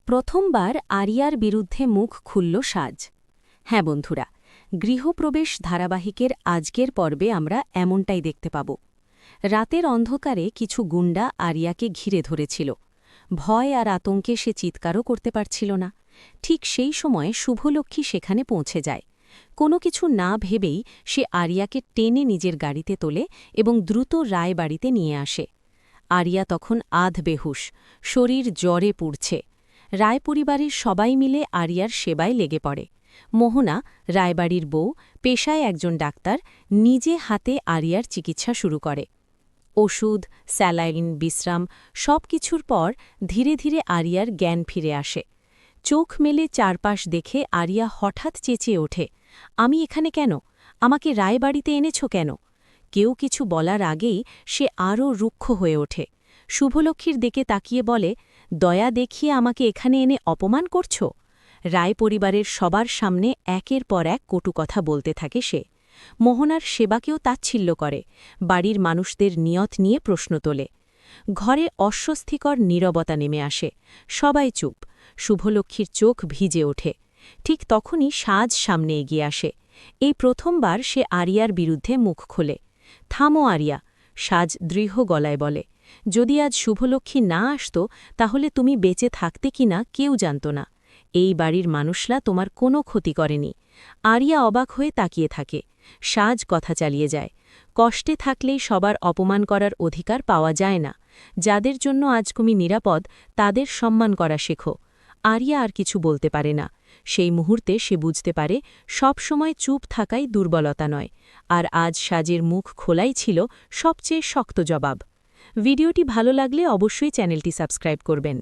প্রথমবার আরিয়ার বিরুদ্ধে মুখ খুলল সাজ। হ্যাঁ বন্ধুরা, গৃহপ্রবেশ ধারাবাহিকের আজকের পর্বে আমরা এমনটাই দেখতে পাব। রাতের অন্ধকারে কিছু গুন্ডা আরিয়াকে ঘিরে ধরেছিল। ভয় আর আতঙ্কে সে চিৎকারও করতে পারছিল না। ঠিক সেই সময়ে শুভলক্ষ্মী সেখানে পৌঁছে যায়। কোনো কিছু না ভেবেই সে আরিয়াকে টেনে নিজের গাড়িতে তোলে এবং দ্রুত রায়বাড়িতে নিয়ে আসে। আরিয়া তখন বেহুশ, শরীর জ্বরে পুড়ছে। রায় পরিবারের সবাই মিলে আরিয়ার সেবায় লেগে পড়ে। মোহনা, রায়বাড়ির বউ, পেশায় একজন ডাক্তার, নিজে হাতে আরিয়ার চিকিৎসা শুরু করে। ওষুধ, স্যালাইন, বিশ্রাম সব কিছুর পর ধীরে ধীরে আরিয়ার জ্ঞান ফিরে আসে। চোখ মেলে চারপাশ দেখে আরিয়া হঠাৎ চেঁচিয়ে ওঠে, আমি এখানে কেন? আমাকে রায়বাড়িতে এনেছ কেন? কেউ কিছু বলার আগেই সে আরও রুক্ষ হয়ে ওঠে। শুভলক্ষ্মীর দিকে তাকিয়ে বলে, দয়া দেখিয়ে আমাকে এখানে এনে অপমান করছ? রায় পরিবারের সবার সামনে একের পর এক কটু কথা বলতে থাকে সে। মোহনার সেবাকেও তাচ্ছিল্য করে, বাড়ির মানুষদের নিয়ত নিয়ে প্রশ্ন তোলে। ঘরে অস্বস্তিকর নীরবতা নেমে আসে। সবাই চুপ। শুভলক্ষ্মীর চোখ ভিজে ওঠে। ঠিক তখনই সাজ সামনে এগিয়ে আসে। এই প্রথমবার সে আরিয়ার বিরুদ্ধে মুখ খোলে। থামো আরিয়া, সাজ দৃঢ় গলায় বলে। যদি আজ শুভলক্ষ্মী না আসত তাহলে তুমি বেঁচে থাকতে কিনা কেউ জানত না। এই বাড়ির মানুষরা তোমার কোনো ক্ষতি করেনি। আরিয়া অবাক হয়ে তাকিয়ে থাকে। সাজ কথা চালিয়ে যায়, কষ্টে থাকলেই সবার অপমান করার অধিকার পাওয়া যায় না। যাদের জন্য আজ তুমি নিরাপদ তাদের সম্মান করা শেখো। আরিয়া আর কিছু বলতে পারে না। সেই মুহূর্তে সে বুঝতে পারে সব সময় চুপ থাকাই দুর্বলতা নয়, আর আজ সাজের মুখ খোলাই ছিল সবচেয়ে শক্ত জবাব। ভিডিওটি ভালো লাগলে অবশ্যই চ্যানেলটি সাবস্ক্রাইব করবেন।